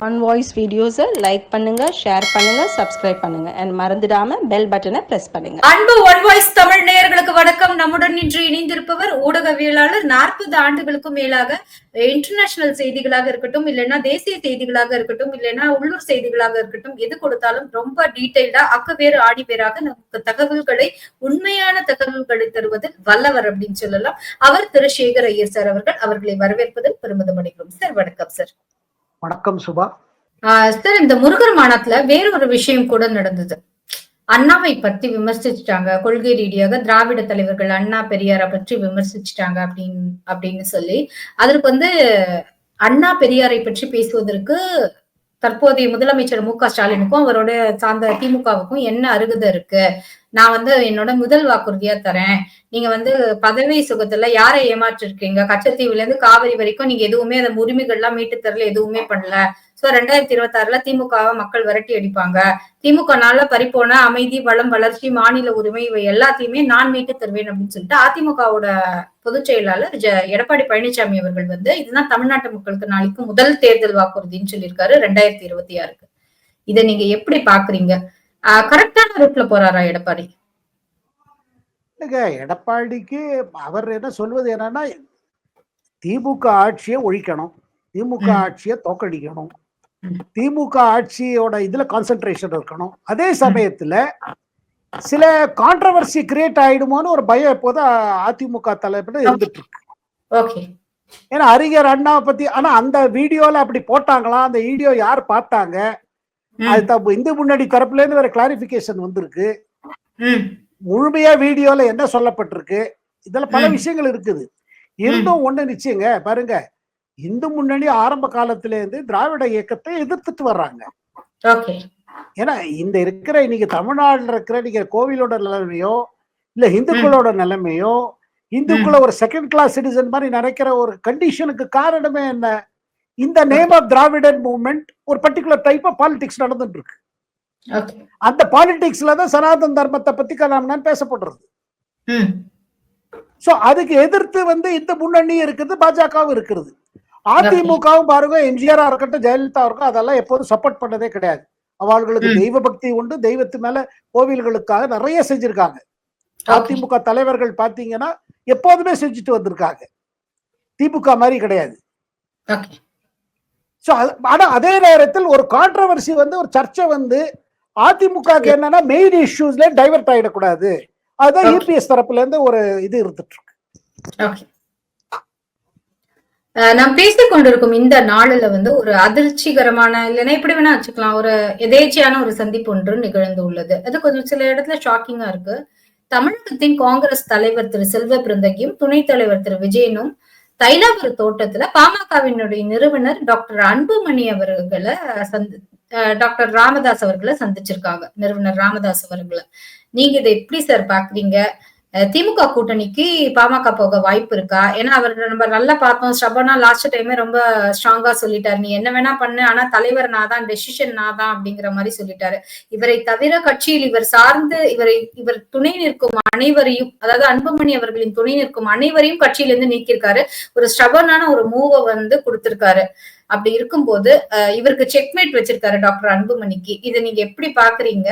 One voice வீடியோஸை like பண்ணுங்க, share பண்ணுங்க, சப்ஸ்கிரைப் பண்ணுங்க அண்ட் மறந்துடாம பெல் பட்டனை பிரஸ் பண்ணுங்க. அன்பு ஒன் வாய்ஸ் தமிழ் நேயர்களுக்கு வணக்கம். நம்முடன் இன்று இணைந்திருப்பவர் ஊடகவியலாளர். 40 ஆண்டுகளுக்கும் மேலாக இன்டர்நேஷனல் செய்திகளாக இருக்கட்டும், இல்லைன்னா தேசிய செய்திகளாக இருக்கட்டும், இல்லைன்னா உள்ளூர் செய்திகளாக இருக்கட்டும், எது கொடுத்தாலும் ரொம்ப டீடைல்டா அக்கவேறு ஆடிவேராக நமக்கு தகவல்களை, உண்மையான தகவல்களை தருவதில் வல்லவர் அப்படின்னு சொல்லலாம். அவர் திரு சேகர் ஐயர் சார் அவர்களை வரவேற்பதில் பெருமிதம் அடைகிறோம். சார் வணக்கம். சார் வணக்கம் சுபா. சார், இந்த முருகர் மாநாட்டுல வேற ஒரு விஷயம் கூட நடந்தது. அண்ணாவை பத்தி விமர்சிச்சுட்டாங்க. கொள்கை ரீதியாக திராவிட தலைவர்கள் அண்ணா பெரியாரை பற்றி விமர்சிச்சுட்டாங்க அப்படின்னு சொல்லி அதற்கு அண்ணா பெரியாரை பற்றி பேசுவதற்கு தற்போதைய முதலமைச்சர் மு க ஸ்டாலினுக்கும் அவரோட சார்ந்த திமுகவுக்கும் என்ன அருகதை இருக்கு? நான் என்னோட முதல் வாக்குறுதியா தரேன். நீங்க பதவி சுகத்துல யாரை ஏமாற்றிருக்கீங்க? கச்சத்தீவுல இருந்து காவிரி வரைக்கும் நீங்க எதுவுமே அந்த உரிமைகள் எல்லாம் மீட்டு தரல, எதுவுமே பண்ணல. சோ 2026 திமுகவை மக்கள் விரட்டி அடிப்பாங்க. திமுகனால பறிப்போன அமைதி, வளம், வளர்ச்சி, மாநில உரிமை இவை எல்லாத்தையுமே நான் மீட்டு தருவேன் அப்படின்னு சொல்லிட்டு அதிமுகவோட பொதுச் செயலாளர் எடப்பாடி பழனிசாமி அவர்கள் இதுதான் தமிழ்நாட்டு மக்களுக்கு நாளைக்கு முதல் தேர்தல் வாக்குறுதின்னு சொல்லியிருக்காரு 2026. இதை நீங்க எப்படி பாக்குறீங்க? கரெக்டான ரூட்ல போறாரா எடப்பாடி? எடப்பாடிக்கு அவர் என்ன சொல்வது என்னன்னா, திமுக ஆட்சியை ஒழிக்கணும், திமுக ஆட்சியை தோக்கடிக்கணும், திமுக ஆட்சியோட இதுல கான்சென்ட்ரேஷன் இருக்கணும். அதே சமயத்துல சில கான்ட்ரவர்சி கிரியேட் ஆயிடுமோன்னு ஒரு பயம் எப்போது அதிமுக தலைவர் இருந்துட்டு இருக்கு. ஏன்னா அறிஞர் அண்ணாவை பத்தி, ஆனா அந்த வீடியோல அப்படி போட்டாங்களா? அந்த வீடியோ யார் பார்த்தாங்க? அது இந்து முன்னணி தரப்புல இருந்து வேற கிளாரிபிகேஷன் வந்திருக்கு. முழுமையா வீடியோல என்ன சொல்லப்பட்டிருக்கு, இதுல பல விஷயங்கள் இருக்குது. இருந்தும் ஒண்ணு நிச்சயங்க பாருங்க, இந்து முன்னணி ஆரம்ப காலத்துல இருந்து திராவிட இயக்கத்தை எதிர்த்துட்டு வர்றாங்க. ஏன்னா இந்த இருக்கிற இன்னைக்கு தமிழ்நாடுல இருக்கிற நீங்க கோவிலோட நிலைமையோ இல்ல இந்துக்களோட நிலைமையோ, இந்துக்களை ஒரு செகண்ட் கிளாஸ் சிட்டிசன் மாதிரி நினைக்கிற ஒரு கண்டிஷனுக்கு காரணமே என்ன? இந்த நேம் ஆஃப் திராவிடன் மூவ்மெண்ட் ஒரு பர்டிகுலர் டைப் ஆஃப் பாலிடிக்ஸ் நடந்துட்டு இருக்கு. அந்த பாலிடிக்ஸ்ல தான் சனாதன தர்மத்தை பத்தி கலாம்னு பேசப்படுறது. சோ அதுக்கு எதிர்த்து இந்த முன்னணி இருக்குது, பாஜகவும் இருக்கிறது. அதிமுகவும் பாருங்க, எம்ஜிஆரா இருக்கட்டும், ஜெயலலிதா இருக்கட்டும், அதெல்லாம் எப்போதும் சப்போர்ட் பண்ணதே கிடையாது. அவர்களுக்கு தெய்வ பக்தி உண்டு, தெய்வத்து மேல கோவில்களுக்காக நிறைய செஞ்சிருக்காங்க. அதிமுக தலைவர்கள் பாத்தீங்கன்னா எப்போதுமே செஞ்சுட்டு வந்திருக்காங்க, திமுக மாதிரி கிடையாது. ஆனா அதே நேரத்தில் ஒரு கான்ட்ரவர்சி ஒரு சர்ச்சை அதிமுக என்னன்னா மெயின் இஷ்யூஸ்ல டைவர்ட் ஆயிடக்கூடாது. அதுதான் யூபிஎஸ் தரப்புல இருந்து ஒரு இது இருந்துட்டு இருக்கு. நாம் பேசிக் கொண்டிருக்கும் இந்த நாளில ஒரு அதிர்ச்சிகரமான, இல்லைன்னா எப்படி வேணா வச்சுக்கலாம், ஒரு எதேச்சியான ஒரு சந்திப்பு ஒன்று நிகழ்ந்து உள்ளது. அது கொஞ்சம் சில இடத்துல ஷாக்கிங்கா இருக்கு. தமிழகத்தின் காங்கிரஸ் தலைவர் திரு செல்வ பிருந்தகியும் துணைத் தலைவர் திரு விஜயனும் தைலாபுர தோட்டத்துல பாமகவினுடைய நிறுவனர் டாக்டர் அன்புமணி அவர்களை டாக்டர் ராமதாஸ் அவர்களை சந்திச்சிருக்காங்க. நிறுவனர் ராமதாஸ் அவர்களை நீங்க இதை எப்படி சார் பாக்குறீங்க? திமுக கூட்டணிக்கு பாமக போக வாய்ப்பு இருக்கா? ஏன்னா அவர் நம்ம நல்லா பார்த்தோம், ஸ்டபனா லாஸ்ட் டைமே ரொம்ப ஸ்ட்ராங்கா சொல்லிட்டாரு, நீ என்ன வேணா பண்ணு, ஆனா தலைவர் நான் தான், டெசிஷன் நான் தான் அப்படிங்கிற மாதிரி சொல்லிட்டாரு. இவரை தவிர கட்சியில் இவர் சார்ந்து இவர் துணை நிற்கும் அனைவரையும், அதாவது அன்புமணி அவர்களின் துணை நிற்கும் அனைவரையும் கட்சியிலிருந்து நீக்கியிருக்காரு. ஒரு ஸ்டபனான ஒரு மூவை கொடுத்திருக்காரு. அப்படி இருக்கும்போது இவருக்கு செக்மேட் வச்சிருக்காரு டாக்டர் அன்புமணிக்கு. இதை நீங்க எப்படி பாக்குறீங்க?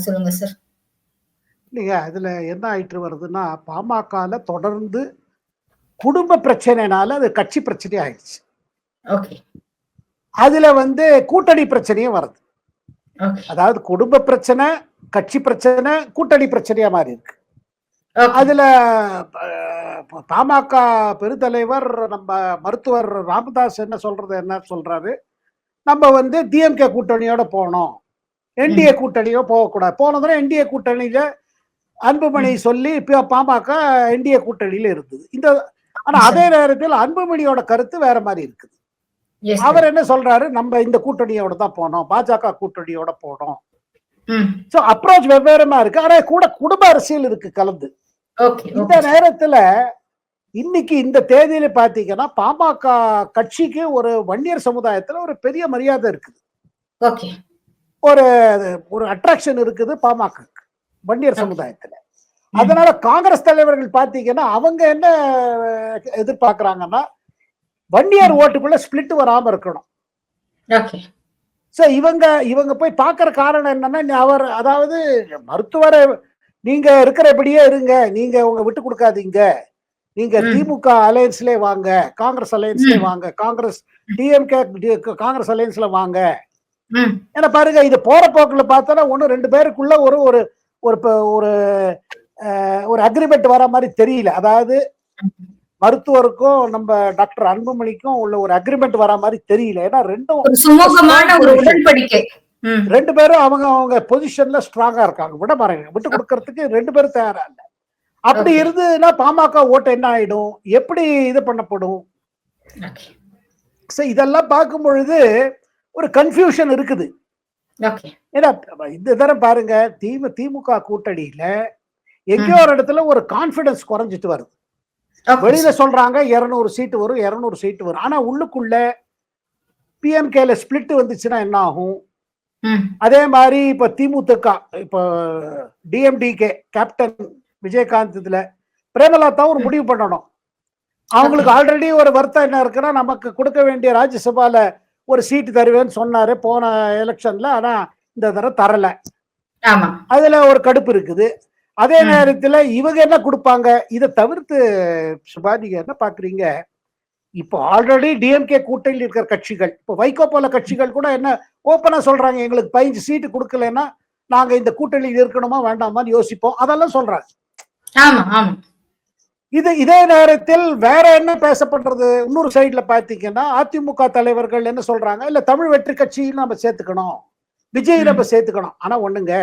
சொல்லுங்க சார். இல்லைங்க, அதுல என்ன ஆயிட்டு வருதுன்னா, பாமகல தொடர்ந்து குடும்ப பிரச்சனைனால அது கட்சி பிரச்சனை ஆயிடுச்சு. அதுல கூட்டணி பிரச்சனையும் வருது. அதாவது குடும்ப பிரச்சனை, கட்சி பிரச்சனை, கூட்டணி பிரச்சனையா மாறி இருக்கு. அதுல பாமக பெருந்தலைவர் நம்ம மருத்துவர் ராமதாஸ் என்ன சொல்றாரு, நம்ம டிஎம்கே கூட்டணியோட போனோம், என்டிஏ கூட்டணியோ போகக்கூடாது. போனதுன்னா என்டிஏ கூட்டணியில அன்புமணி சொல்லி பாமக என்டிஏ கூட்டணியில இருந்தது. ஆனா அதே நேரத்தில் அன்புமணியோட கருத்து வேற மாதிரி இருக்குது. அவர் என்ன சொல்றாரு, நம்ம இந்த கூட்டணியோட தான் போனோம், பாஜக கூட்டணியோட போனோம். சோ அப்ரோச் வெவ்வேறமா இருக்கு. ஆனா கூட குடும்ப அரசியல் இருக்கு கலந்து. இந்த நேரத்துல இன்னைக்கு இந்த தேதியில பாத்தீங்கன்னா பாமக கட்சிக்கு ஒரு வன்னியர் சமுதாயத்துல ஒரு பெரிய மரியாதை இருக்குது, ஒரு அட்ராக்ஷன் இருக்குது பாமக வன்னியர் சமுதாயத்துல. அதனால காங்கிரஸ் தலைவர்கள் பாத்தீங்கன்னா அவங்க என்ன எதிர்பார்க்கிறாங்கன்னா, வன்னியர் ஓட்டுக்குள்ள ஸ்பிளிட் வராம இருக்கணும். ஓகே. சோ இவங்க போய் பாக்குற காரணம் என்னன்னா, அவர் அதாவது மருத்துவரை நீங்க இருக்கிறபடியே இருங்க, நீங்க உங்க விட்டு கொடுக்காதீங்க, நீங்க திமுக அலையன்ஸ்ல வாங்க, காங்கிரஸ் அலையன்ஸ்ல வாங்க, காங்கிரஸ் டிஎம்கே காங்கிரஸ் அலையன்ஸ்ல வாங்க. ஏன்னா பாருங்க, இது போற போக்குல பார்த்தோன்னா ஒண்ணு 2 பேருக்குள்ள ஒரு ஒரு ஒரு ஒரு அக்ரிமெண்ட் வர மாதிரி தெரியல. அதாவது மருத்துவருக்கும் நம்ம டாக்டர் அன்புமணிக்கும் உள்ள ஒரு அக்ரிமெண்ட் வர மாதிரி தெரியல. ஏன்னா சுமூகமான ஒரு உடன்படிக்கை. 2 பேரும் அவங்க பொசிஷன்ல ஸ்ட்ராங்கா இருக்காங்க. விட பாருங்க, விட்டு கொடுக்கறதுக்கு 2 பேரும் தயாரா இல்ல. அப்படி இருந்ததுன்னா பாமக ஓட்டு என்ன ஆயிடும், எப்படி இது பண்ணப்படும்? இதெல்லாம் பார்க்கும் பொழுது ஒரு கன்ஃபியூஷன் இருக்குது. ஏன்னா இந்த தரம் பாருங்க, திமுக கூட்டணியில எங்கேயோ ஒரு இடத்துல ஒரு கான்பிடன்ஸ் குறைஞ்சிட்டு வருது. வெளியில சொல்றாங்க 200 சீட்டு வரும், 200 சீட்டு வரும். ஆனா உள்ளுக்குள்ள பிஎம்கேல ஸ்பிளிட் வந்துச்சுன்னா என்ன ஆகும்? அதே மாதிரி இப்ப திமுக, இப்ப டிஎம்டிகே கேப்டன் விஜயகாந்த் இதுல பிரேமலதா ஒரு முடிவு பண்ணணும். அவங்களுக்கு ஆல்ரெடி ஒரு வருத்தம் என்ன இருக்குன்னா, நமக்கு கொடுக்க வேண்டிய ராஜ்யசபால ஒரு சீட்டு தருவேன்னு சொன்னாரு போன எலெக்ஷன்ல, ஆனா இந்த தடவை தரல. அதுல ஒரு கடுப்பு இருக்குது. அதே நேரத்துல இவங்க என்ன கொடுப்பாங்க? இதை தவிர்த்து சுபா, நீங்க என்ன பாக்குறீங்க? இப்போ ஆல்ரெடி டிஎம்கே கூட்டணியில் இருக்கிற கட்சிகள், இப்போ வைகோ போல கட்சிகள் கூட என்ன ஓப்பனா சொல்றாங்க, எங்களுக்கு 15 சீட்டு கொடுக்கலன்னா நாங்க இந்த கூட்டணியில் இருக்கணுமா வேண்டாமான்னு யோசிப்போம், அதெல்லாம் சொல்றாங்க. இதே நேரத்தில் வேற என்ன பேசப்படுறது? இன்னொரு சைட்ல பாத்தீங்கன்னா அதிமுக தலைவர்கள் என்ன சொல்றாங்க, இல்ல தமிழ் வெற்றி கட்சியில் நம்ம சேர்த்துக்கணும், விஜய் நம்ம சேர்த்துக்கணும். ஆனா ஒண்ணுங்க,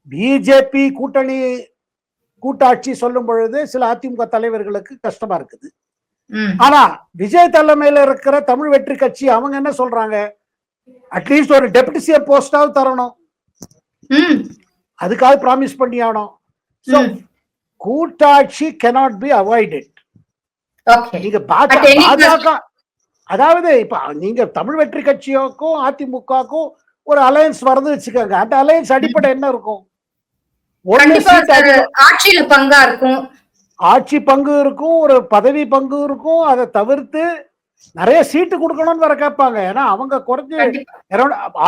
பிஜேபி கூட்டாட்சி சொல்லும் பொழுது சில அதிமுக தலைவர்களுக்கு கஷ்டமா இருக்குது. ஆனா விஜய் தலைமையில இருக்கிற தமிழ் வெற்றி கட்சி அவங்க என்ன சொல்றாங்க, அட்லீஸ்ட் ஒரு டெபுட்டி சிஎம் போஸ்டாவது தரணும், அதுக்காக ப்ராமிஸ் பண்ணி ஆனோம். சோ கூட்டாட்சி cannot be avoided. நீங்க பாஜக, அதாவது இப்ப நீங்க தமிழ் வெற்றி கட்சியோக்கும் அதிமுகக்கும் ஒரு அலையன்ஸ் வருது வச்சுக்கோங்க, அந்த அலையன்ஸ் அடிப்படை என்ன இருக்கும்? ஆட்சியில பங்கா இருக்கும், ஆட்சி பங்கு இருக்கும், ஒரு பதவி பங்கு இருக்கும். அதை தவிர்த்து நிறைய சீட்டு கொடுக்கணும்னு வர கேட்பாங்க. ஏன்னா அவங்க குறைஞ்சு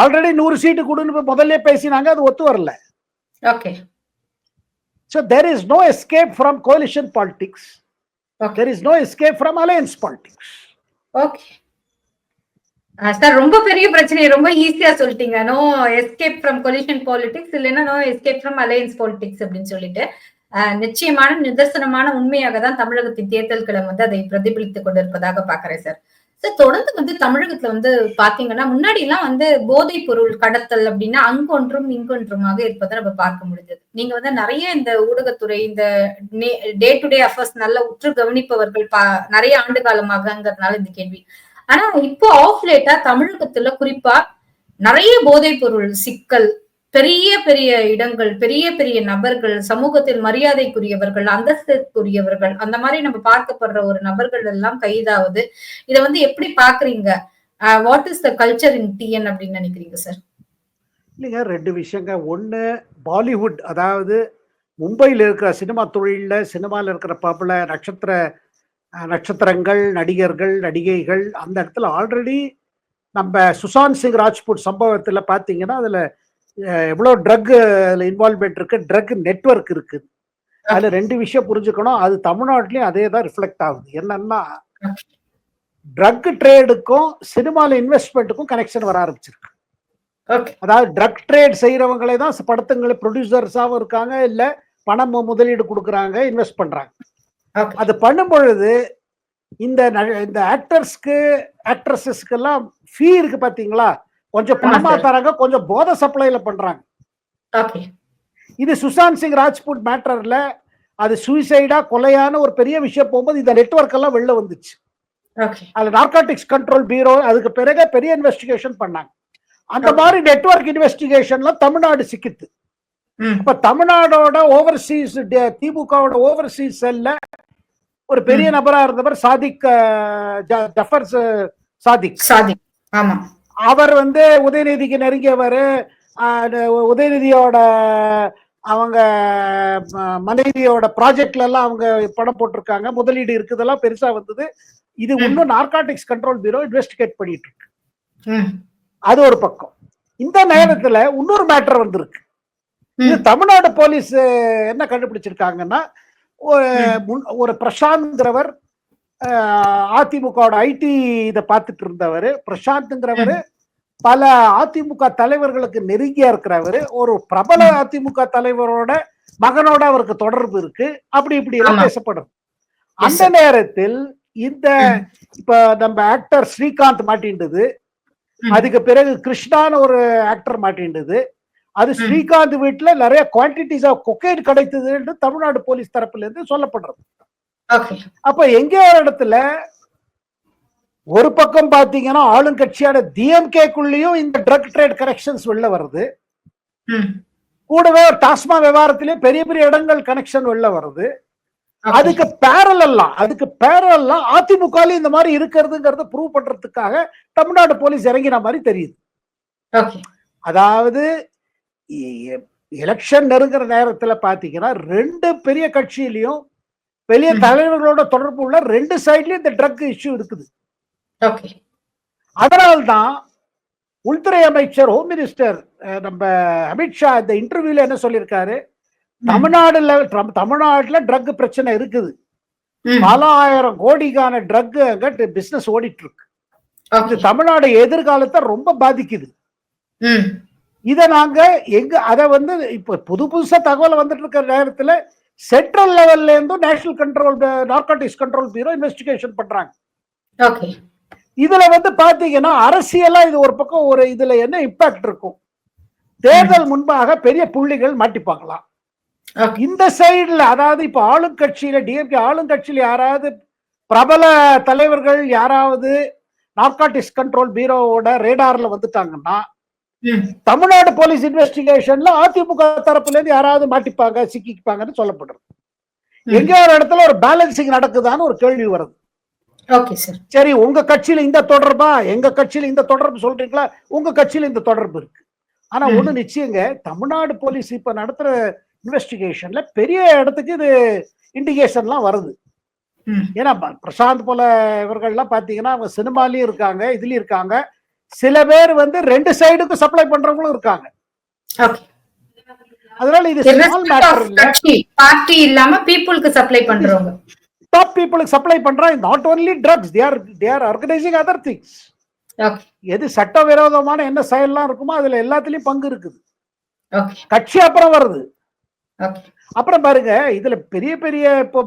ஆல்ரெடி 100 சீட்டு கொடுன்னு முதல்ல பேசினாங்க, அது ஒத்து வரல. So there is no escape from coalition politics. There is no escape from alliance politics. Sir, ரொம்ப பெரிய பிரச்சனையை ரொம்ப ஈஸியா சொல்லிட்டீங்க. No escape from coalition politics, இல்லைன்னா no escape from alliance politics அப்படின்னு சொல்லிட்டு நிச்சயமான நிதர்சனமான உண்மையாக தான் தமிழகத்தின் தேர்தல் களம் அதை பிரதிபலித்துக் கொண்டிருப்பதாக பாக்குறேன் சார். தொடர்ந்து தமிழகத்துல பாத்தீங்கன்னா முன்னாடி எல்லாம் போதைப் பொருள் கடத்தல் அப்படின்னா அங்கொன்றும் இங்கொன்றுமாக இருப்பதை நம்ம பார்க்க முடிஞ்சது. நீங்க நிறைய இந்த ஊடகத்துறை, இந்த டே டு டே அஃபேர்ஸ் நல்ல உற்று கவனிப்பவர்கள் நிறைய ஆண்டு காலமாகங்கிறதுனால இந்த கேள்வி. ஆனா இப்போ ஆஃப் லேட்டா தமிழகத்துல குறிப்பா நிறைய போதைப் பொருள் சிக்கல், பெரிய பெரிய இடங்கள், பெரிய பெரிய நபர்கள், சமூகத்தில் மரியாதைக்குரியவர்கள், அந்தஸ்துக்குரியவர்கள், அந்த மாதிரி நம்ம பார்க்கப்படுற ஒரு நபர்கள் எல்லாம் கைதாவது. இதை எப்படி பாக்குறீங்க? What is the culture in TN அப்படின்னு நினைக்கிறீங்க சார்? இல்லைங்க, 2 விஷயங்க. ஒண்ணு, பாலிவுட், அதாவது மும்பையில் இருக்கிற சினிமா தொழில, சினிமாவில் இருக்கிற பிரபல நட்சத்திரங்கள், நடிகர்கள், நடிகைகள், அந்த இடத்துல ஆல்ரெடி நம்ம சுஷாந்த் சிங் ராஜ்புட் சம்பவத்துல பாத்தீங்கன்னா அதுல எவ்வளவு ட்ரக் இன்வால்வ்மெண்ட் இருக்கு, ட்ரக் நெட்வொர்க் இருக்கு. அதுல 2 விஷயம் புரிஞ்சுக்கணும். அது தமிழ்நாட்டிலயும் அதே தான் ரிஃப்ளெக்ட் ஆகுது. என்னன்னா, ட்ரக் ட்ரேடுக்கும் சினிமால இன்வெஸ்ட்மெண்ட்டுக்கும் கனெக்ஷன் வர ஆரம்பிச்சிருக்கு. அதாவது ட்ரக் ட்ரேட் செய்யறவங்களே தான் படத்துங்களை ப்ரொடியூசர்ஸாவும் இருக்காங்க, இல்ல பணம் முதலீடு கொடுக்குறாங்க, இன்வெஸ்ட் பண்றாங்க. அது பண்ணும் பொழுது இந்த ஆக்டர்ஸ்க்கு ஆக்ட்ரஸஸ்க்கு எல்லாம் ஃபீ இருக்கு பாத்தீங்களா, கொஞ்சம் பணமா தராங்க, கொஞ்சம் போதை சப்ளைல பண்றாங்க. இது சுஷாந்த் சிங் ராஜ்புட் மேட்டர்ல அது சூசைடா கொலையான ஒரு பெரிய விஷயம் போகும்போது இந்த நெட்வொர்க் எல்லாம் வெளில வந்துச்சு. அதுல நார்காட்டிக்ஸ் கண்ட்ரோல் பியூரோ அதுக்கு பிறகு பெரிய இன்வெஸ்டிகேஷன் பண்ணாங்க. அந்த மாதிரி நெட்வொர்க் இன்வெஸ்டிகேஷன்ல தமிழ்நாடு சிக்கித்து. இப்ப தமிழ்நாடோட ஓவர்சீஸ், திமுகவோட ஓவர்சீஸ் செல்ல ஒரு பெரிய நபரா இருந்தவர் ஜஃபர் சாதிக். அவர் உதயநிதிக்கு நெருங்கியவர். உதயநிதியோட அவங்க மனைவியோட ப்ராஜெக்ட்ல எல்லாம் அவங்க படம் போட்டிருக்காங்க, முதலீடு இருக்குதெல்லாம் பெருசா வந்தது. இது இன்னும் நார்காட்டிக்ஸ் கண்ட்ரோல் பியூரோ இன்வெஸ்டிகேட் பண்ணிட்டு இருக்கு. அது ஒரு பக்கம். இந்த நேரத்துல இன்னொரு மேட்டர் வந்திருக்கு. இது தமிழ்நாடு போலீஸ் என்ன கண்டுபிடிச்சிருக்காங்கன்னா, ஒரு பிரசாந்த்ங்கிறவர் அதிமுக ஐடி இதை பார்த்துட்டு இருந்தவர். பிரசாந்த்ங்கிறவர் பல அதிமுக தலைவர்களுக்கு நெருங்கியா இருக்கிறவர். ஒரு பிரபல அதிமுக தலைவரோட மகனோட அவருக்கு தொடர்பு இருக்கு. அப்படி இப்படி எல்லாம் பேசப்படும். அந்த நேரத்தில் இந்த இப்ப நம்ம ஆக்டர் ஸ்ரீகாந்த் மாட்டின்றது, அதுக்கு பிறகு கிருஷ்ணான்னு ஒரு ஆக்டர் மாட்டின்றது. அது ஸ்ரீகாந்த் வீட்டுல நிறைய குவான்டிட்டிஸ் ஆஃப் கொக்கைன் கிடைத்தது என்று தமிழ்நாடு போலீஸ் தரப்புல இருந்து சொல்லப்படுறது. அப்ப எங்கே ஒரு இடத்துல ஒரு பக்கம் பாத்தீங்கன்னா ஆளுங்கட்சியான டிஎம்கேக்குள்ளேயும் இந்த ட்ரக் ட்ரேட் கனெக்ஷன்ஸ் வெளில வருது. கூடவே டாஸ்மா விவகாரத்திலே பெரிய பெரிய இடங்கள் கனெக்ஷன் வெளில வருது. அதுக்கு பேரலெல்லாம் அதிமுக இந்த மாதிரி இருக்கிறதுங்கிறத ப்ரூவ் பண்றதுக்காக தமிழ்நாடு போலீஸ் இறங்கின மாதிரி தெரியுது. அதாவது எலெக்ஷன் நெருங்குற நேரத்துல பாத்தீங்கன்னா 2 பெரிய கட்சியிலையும் பெரிய தலைவர்களோட தொடர்பு உள்ள 2 சைட்லயும் இந்த ட்ரக் இஷ்யூ இருக்குது. அதனால்தான் உள்துறை அமைச்சர் ஹோம் மினிஸ்டர் நம்ம அமித்ஷா இந்த இன்டர்வியூல என்ன சொல்லியிருக்காரு, தமிழ்நாடுல ட்ரக் பிரச்சனை இருக்குது, பல ஆயிரம் கோடிக்கான ட்ரக் அங்க பிசினஸ் ஓடிட்டு இருக்கு. இது தமிழ்நாடு எதிர்காலத்தை ரொம்ப பாதிக்குது. இத நாங்க அத இப்ப புதுசா தகவல் வந்துட்டு இருக்கிற நேரத்துல சென்ட்ரல் லெவல்ல இருந்தும் national control narcotics control bureau investigation பண்றாங்க. இதுல பாத்தீங்கன்னா அரசியலா இது ஒரு பக்கம் ஒரு இதுல என்ன இம்பாக்ட் இருக்கும், தேர்தல் முன்பாக பெரிய புள்ளிகள் மாட்டிப்பாங்களாம். இந்த சைடுல அதாவது இப்ப ஆளுங்கட்சியில டிஎம்கே ஆளுங்கட்சியில யாராவது பிரபல தலைவர்கள் யாராவது நார்காட்டிக்ஸ் கண்ட்ரோல் பியூரோவோட ரேடார்ல வந்துட்டாங்கன்னா தமிழ்நாடு போலீஸ் இன்வெஸ்டிகேஷன்ல அதிமுக தரப்புல இருந்து யாராவது மாட்டிப்பாங்க சிக்கிப்பாங்கன்னு சொல்லப்படுறது. எங்க ஒரு இடத்துல ஒரு பேலன்சிங் நடக்குதான்னு ஒரு கேள்வி வருது. சரி, உங்க கட்சியில இந்த தொடர்பா, எங்க கட்சியில இந்த தொடர்பு சொல்றீங்களா, உங்க கட்சியில இந்த தொடர்பு இருக்கு. ஆனா ஒண்ணு நிச்சயங்க, தமிழ்நாடு போலீஸ் இப்ப நடத்துற இன்வெஸ்டிகேஷன்ல பெரிய இடத்துக்கு இது இண்டிகேஷன்லாம் வருது. ஏன்னா பிரசாந்த் போல இவர்கள்லாம் பாத்தீங்கன்னா அவங்க சினிமாலயும் இருக்காங்க, இதுலயும் இருக்காங்க. சில பேர் 2 சைடுக்கு சப்ளை பண்றவங்களும் இருக்காங்க. அதனால இது ஸ்மால் மேட்டர் இல்ல. பார்ட்டி இல்லாம பீப்புளுக்கு சப்ளை பண்றவங்க, டாப் பீப்புளுக்கு சப்ளை பண்றாங்க. Not only drugs, they are organizing other things. எது சட்டவிரோதமான என்ன செயல்லாம் இருக்குமோ அதுல எல்லாத்துலயும் பங்கு இருக்குது. கட்சி அப்புறம் வருது. அப்புறம் பாருங்க, இதுல பெரிய பெரிய இப்போ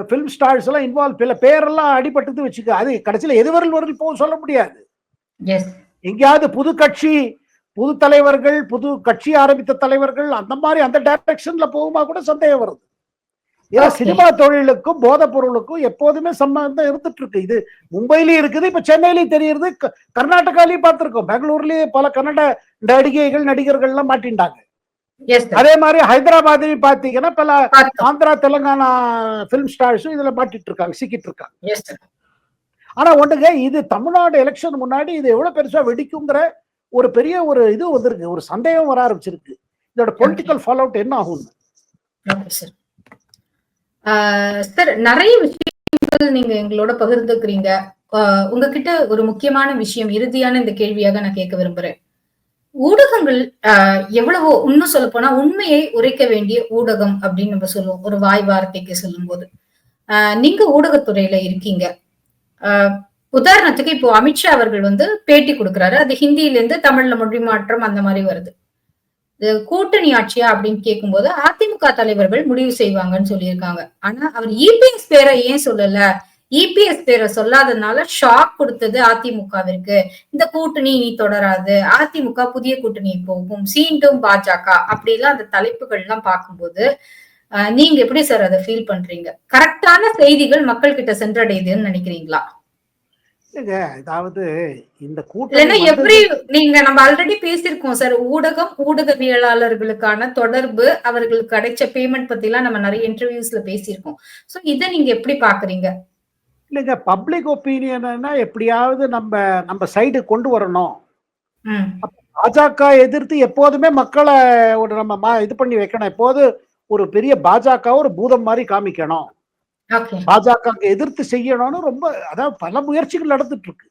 பிலிம் ஸ்டார்ஸ் எல்லாம் இன்வால்வ், சில பேரெல்லாம் அடிபட்டது வச்சுக்க, அது கடைசியில எதுவரை போகும் சொல்ல முடியாது. எங்கேயாவது புது கட்சி, புது தலைவர்கள், புது கட்சி ஆரம்பித்த தலைவர்கள் அந்த மாதிரி அந்த டைரக்ஷன்ல போகுமா கூட சந்தேகம் வருது. ஏன்னா சினிமா தொழிலுக்கும் போதை பொருளுக்கும் எப்போதுமே சம்பந்தம் இருந்துட்டு இருக்கு. இது மும்பையிலயும் இருக்குது, இப்ப சென்னையிலயும் தெரியுது, கர்நாடகாலையும் பார்த்திருக்கோம், பெங்களூர்லயும் பல கன்னட நடிகைகள் நடிகர்கள் எல்லாம் மாட்டின்றாங்க. அதே மாதிரி ஹைதராபாத்லயும் பாத்தீங்கன்னா பல ஆந்திரா தெலுங்கானா பிலிம் ஸ்டார்ஸும் இதுல மாட்டிட்டு இருக்காங்க, சிக்கிட்டு இருக்காங்க. ஆனா ஒண்ணுங்க, இது தமிழ்நாடு எலெக்ஷன் முன்னாடி இது எவ்வளவு பெருசா வெடிக்குங்கிற ஒரு பெரிய ஒரு இது வந்திருக்கு, ஒரு சந்தேகம் வர ஆரம்பிச்சிருக்கு. இதோட பொலிட்டிக்கல் ஃபாலோ அவுட் என்ன ஆகும்? சார், நிறைய விஷயங்கள் நீங்க எங்களோட பகிர்ந்துக்கிறீங்க. உங்ககிட்ட ஒரு முக்கியமான விஷயம் இறுதியான இந்த கேள்வியாக நான் கேட்க விரும்புறேன். ஊடகங்கள் எவ்வளவோ, இன்னும் சொல்ல போனா உண்மையை உரைக்க வேண்டிய ஊடகம் அப்படின்னு நம்ம சொல்லுவோம் ஒரு வாய் வார்த்தைக்கு சொல்லும் போது. நீங்க ஊடகத்துறையில இருக்கீங்க. உதாரணத்துக்கு இப்போ அமித்ஷா அவர்கள் பேட்டி கொடுக்கிறாரு, அது ஹிந்தியில இருந்து தமிழ்ல மொழி மாற்றம் அந்த மாதிரி வருது. கூட்டணி ஆட்சியா அப்படின்னு கேட்கும்போது அதிமுக தலைவர்கள் முடிவு செய்வாங்கன்னு சொல்லியிருக்காங்க. ஆனா அவர் இபிஎஸ் பேரை ஏன் சொல்லல, இபிஎஸ் பேரை சொல்லாததுனால ஷாக் கொடுத்தது அதிமுகவிற்கு. இந்த கூட்டணி இனி தொடராது, அதிமுக புதிய கூட்டணி போகும், சீண்டும் பாஜக, அப்படிலாம் அந்த தலைப்புகள் எல்லாம் பார்க்கும்போது நீங்க எப்படி சார் அதை ஃபீல் பண்றீங்க? கரெக்டான செய்திகள் மக்கள் கிட்ட சென்றடையுதுன்னு நினைக்கிறீங்களா? அதாவது இந்த கூட்டணி எப்படி நீங்க நம்ம ஆல்ரெடி பேசியிருக்கோம் சார், ஊடகம் ஊடகவியலாளர்களுக்கான தொடர்பு, அவர்களுக்கு கிடைச்ச பேமெண்ட் பத்தி எல்லாம் நம்ம நிறைய இன்டர்வியூஸ்ல பேசியிருக்கோம். சோ இதை நீங்க எப்படி பாக்குறீங்க? இல்லைங்க, பப்ளிக் ஒப்பீனியன்னா எப்படியாவது நம்ம சைடு கொண்டு வரணும். பாஜக எதிர்த்து எப்போதுமே மக்களை ஒரு நம்ம இது பண்ணி வைக்கணும். எப்போது ஒரு பெரிய பாஜக ஒரு பூதம் மாதிரி காமிக்கணும், பாஜக எதிர்த்து செய்யணும்னு ரொம்ப அதாவது பல முயற்சிகள் நடந்துட்டு இருக்கு.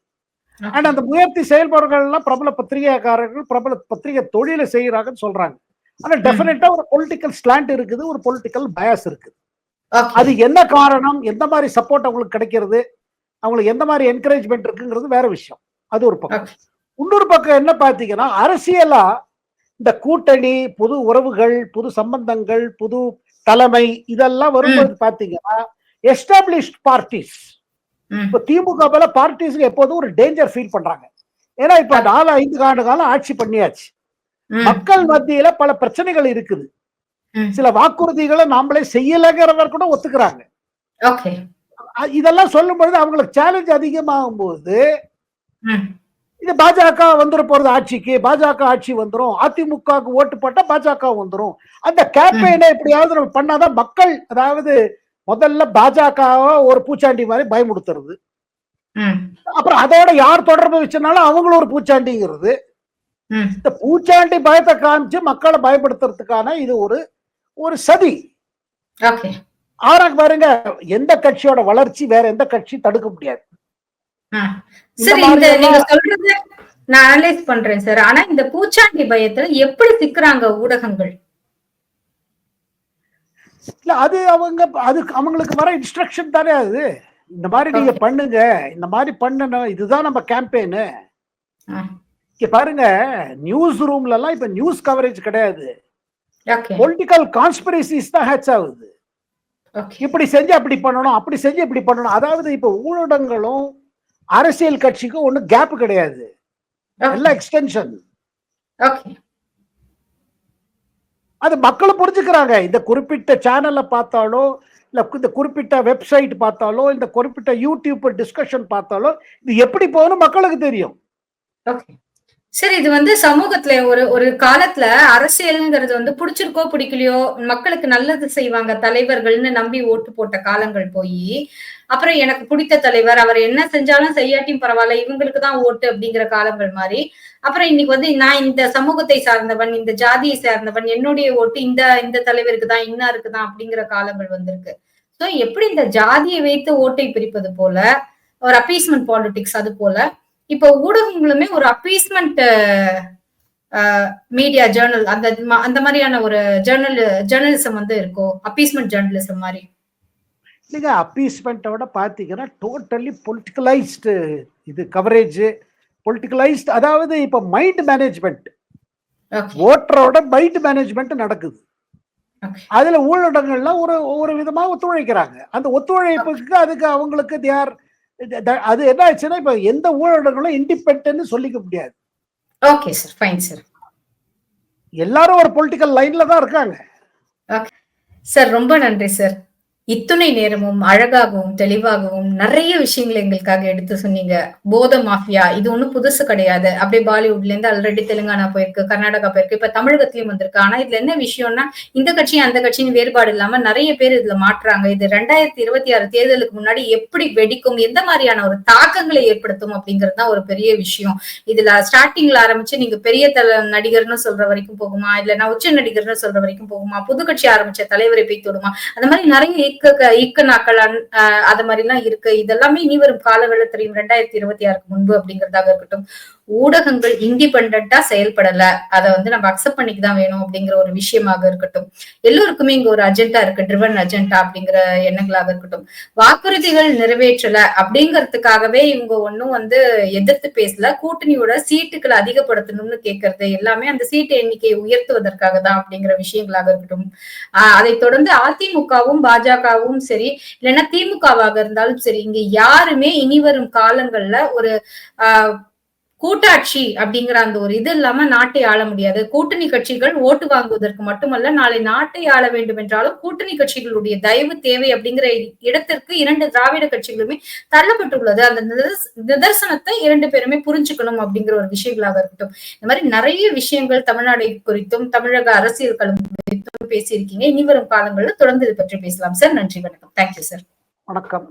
ஆனா அந்த முயற்சி செயல்பவர்கள் எல்லாம் பிரபல பத்திரிகைக்காரர்கள், பிரபல பத்திரிகை தொழிலை செய்யறாங்கன்னு சொல்றாங்க. ஆனா டெஃபினட்டா ஒரு பொலிட்டிக்கல் ஸ்லாண்ட் இருக்குது, ஒரு பொலிட்டிக்கல் பயஸ் இருக்குது. அது என்ன காரணம், எந்த மாதிரி சப்போர்ட் அவங்களுக்கு கிடைக்கிறது, அவங்களுக்கு எந்த மாதிரி என்கரேஜ்மெண்ட் இருக்குங்கிறது வேற விஷயம். அது ஒரு பக்கம். இன்னொரு பக்கம் என்ன பாத்தீங்கன்னா, அரசியலா இந்த கூட்டணி, புது உறவுகள், புது சம்பந்தங்கள், புது தலைமை இதெல்லாம் வரும்போது பாத்தீங்கன்னா எஸ்டாப்ளிஷ்ட் பார்ட்டிஸ், இப்ப திமுக போல பார்ட்டிஸ்க்கு எப்போதும் ஒரு டேஞ்சர் ஃபீல் பண்றாங்க. ஏன்னா இப்ப 4-5 ஆண்டு காலம் ஆட்சி பண்ணியாச்சு. மக்கள் மத்தியில பல பிரச்சனைகள் இருக்குது. சில வாக்குறுதிகளை நாமளே செய்யலங்கிறவர் கூட ஒத்துக்கிறாங்க. இதெல்லாம் சொல்லும் பொழுது அவங்களுக்கு சேலஞ்ச் அதிகமாகும் போது இது பாஜக வந்துட போறது ஆட்சிக்கு, பாஜக ஆட்சி வந்துரும், அதிமுகவுக்கு ஓட்டு போட்டா பாஜக வந்துரும். அந்த கேம்பெயினை எப்படியாவது நம்ம பண்ணாதான் மக்கள், அதாவது முதல்ல பாஜகவை ஒரு பூச்சாண்டி மாதிரி பயமுடுத்துறது, அப்புறம் அதோட யார் தொடர்பு வச்சனாலும் அவங்களும் ஒரு பூச்சாண்டிங்கிறது. இந்த பூச்சாண்டி பயத்தை காமிச்சு மக்களை பயப்படுத்துறதுக்கான இது ஒரு சதி. ஆறாங்க பாருங்க, எந்த கட்சியோட வளர்ச்சி வேற எந்த கட்சி தடுக்க முடியாது. சரி, நீங்க சொல்றது நான் அனலைஸ் பண்றேன் சார். ஆனா இந்த பூச்சாண்டி பயத்துல எப்படி சிக்குறாங்க ஊடகங்கள்? இல்ல அது அவங்களுக்கு வர இன்ஸ்ட்ரக்ஷன் தானே. அது இந்த மாதிரி நீங்க பண்ணுங்க, இந்த மாதிரி பண்ணணும், இதுதான் நம்ம கேம்பெயின். பாருங்க, நியூஸ் ரூம்ல எல்லாம் இப்ப நியூஸ் கவரேஜ் கிடையாது, பொலிட்டிக்கல் கான்ஸ்பிரசிஸ் தான் ஹேட்ச் ஆகுது. இப்படி செஞ்சு அப்படி பண்ணணும், அப்படி செஞ்சு இப்படி பண்ணணும். அதாவது இப்ப ஊடகங்களும் அரசியல் கட்சிக்கும் ஒண்ணு கேப் கிடையாது, எல்லாம் எக்ஸ்டென்ஷன். அது மக்களும் புரிஞ்சுக்கிறாங்க. இந்த குறிப்பிட்ட சேனல்ல பார்த்தாலோ, இல்ல இந்த குறிப்பிட்ட வெப்சைட் பார்த்தாலோ, இந்த குறிப்பிட்ட யூடியூப் டிஸ்கஷன் பார்த்தாலோ இது எப்படி போகணும் மக்களுக்கு தெரியும். சரி, இது சமூகத்துல ஒரு காலத்துல அரசியல்ங்கிறது பிடிச்சிருக்கோ பிடிக்கலையோ, மக்களுக்கு நல்லது செய்வாங்க தலைவர்கள்னு நம்பி ஓட்டு போட்ட காலங்கள் போய், அப்புறம் எனக்கு பிடித்த தலைவர், அவர் என்ன செஞ்சாலும் செய்யாட்டியும் பரவாயில்ல, இவங்களுக்கு தான் ஓட்டு அப்படிங்கிற காலங்கள் மாதிரி, அப்புறம் இன்னைக்கு நான் இந்த சமூகத்தை சார்ந்தவன், இந்த ஜாதியை சார்ந்தவன், என்னுடைய ஓட்டு இந்த தலைவருக்கு தான், இன்னாருக்கு தான் அப்படிங்கிற காலங்கள் வந்திருக்கு. சோ எப்படி இந்த ஜாதியை வைத்து ஓட்டை பிரிப்பது போல ஒரு அப்பீஸ்மெண்ட் பாலிடிக்ஸ், அது போல இப்ப ஊடகங்களுமே ஒரு அப்பீஸ்மெண்ட் மீடியா ஜேர்னல், அந்த மாதிரியான ஒரு ஜேர்னலிசம் இருக்கோ, அப்பீஸ்மெண்ட் ஜேர்னலிசம் மாதிரி. நீங்க அப்பீஸ்மெண்டோட பாத்தீங்கன்னா டோட்டலி பொலிட்டிகலைஸ்டு இது கவரேஜ், பொலிட்டிகலைஸ்ட். அதாவது இப்ப மைண்ட் மேனேஜ்மெண்ட், ஓட்டரோட மைண்ட் மேனேஜ்மெண்ட் நடக்குது. அதுல ஊடகங்கள்லாம் ஒரு விதமா ஒத்துழைக்கிறாங்க. அந்த ஒத்துழைப்புக்கு அதுக்கு அவங்களுக்கு அது என்ன ஆச்சுன்னா, இப்ப எந்த ஊடகங்களும் இண்டிபெண்டன்ட் சொல்லிக்க முடியாது. Okay sir, fine sir. எல்லாரும் ஒரு பொலிட்டிக்கல் லைன்ல தான் இருக்காங்க. சார் ரொம்ப நன்றி சார். இத்துணை நேரமும் அழகாகவும் தெளிவாகவும் நிறைய விஷயங்களை எங்களுக்காக எடுத்து சொன்னீங்க. போத மாஃபியா இது ஒண்ணும் புதுசு கிடையாது. அப்படியே பாலிவுட்ல இருந்து ஆல்ரெடி தெலுங்கானா போயிருக்கு, கர்நாடகா போயிருக்கு, இப்ப தமிழகத்திலயும் வந்திருக்கு. ஆனா இதுல என்ன விஷயம்னா, இந்த கட்சி அந்த கட்சின்னு வேறுபாடு இல்லாம நிறைய பேர் இதுல மாற்றுறாங்க. இது 2026 தேர்தலுக்கு முன்னாடி எப்படி வெடிக்கும், எந்த மாதிரியான ஒரு தாக்கங்களை ஏற்படுத்தும் அப்படிங்கிறது தான் ஒரு பெரிய விஷயம். இதுல ஸ்டார்டிங்ல ஆரம்பிச்சு நீங்க பெரிய நடிகர்னு சொல்ற வரைக்கும் போகுமா, இல்லைன்னா உச்ச நடிகர்னு சொல்ற வரைக்கும் போகுமா, புது கட்சி ஆரம்பிச்ச தலைவரை போய் தொடுமா, அந்த மாதிரி நிறைய இக்கனாக்கள் அது மாதிரி எல்லாம் இருக்கு. இதெல்லாமே இனி வரும் காலங்களில் தெரியும், 2026 முன்பு அப்படிங்கிறதாக இருக்கட்டும். ஊடகங்கள் இண்டிபெண்டா செயல்படல, அதை நம்ம அக்செப்ட் பண்ணிக்கதான் வேணும் அப்படிங்கிற ஒரு விஷயமாக இருக்கட்டும். எல்லோருக்குமே இங்க ஒரு அஜெண்டா இருக்கு, ட்ரிவன் அஜெண்டா அப்படிங்கிற எண்ணங்களாக இருக்கட்டும். வாக்குறுதிகள் நிறைவேற்றல அப்படிங்கிறதுக்காகவே இவங்க ஒன்னும் எதிர்த்து பேசல, கூட்டணியோட சீட்டுகளை அதிகப்படுத்தணும்னு கேட்கறது எல்லாமே அந்த சீட்டு எண்ணிக்கையை உயர்த்துவதற்காக தான் அப்படிங்கிற விஷயங்களாக இருக்கட்டும். அதை தொடர்ந்து அதிமுகவும் பாஜகவும் சரி, இல்லைன்னா திமுகவாக இருந்தாலும் சரி, இங்க யாருமே இனி வரும் காலங்கள்ல ஒரு கூட்டாட்சி அப்படிங்கிற அந்த ஒரு இது இல்லாம நாட்டை ஆள முடியாது. கூட்டணி கட்சிகள் ஓட்டு வாங்குவதற்கு மட்டுமல்ல, நாளை நாட்டை ஆள வேண்டும் என்றாலும் கூட்டணி கட்சிகளுடைய தயவு தேவை அப்படிங்கிற இடத்திற்கு 2 திராவிட கட்சிகளுமே தள்ளப்பட்டுள்ளது. அந்த நிதர்சனத்தை 2 பேருமே புரிஞ்சுக்கணும் அப்படிங்கிற ஒரு விஷயங்களாக இருக்கட்டும். இந்த மாதிரி நிறைய விஷயங்கள் தமிழ்நாடு குறித்தும் தமிழக அரசியல் களம் குறித்தும் பேசியிருக்கீங்க. இனி வரும் காலங்களில் தொடர்ந்து இது பற்றி பேசலாம் சார். நன்றி, வணக்கம். Thank you sir. வணக்கம்.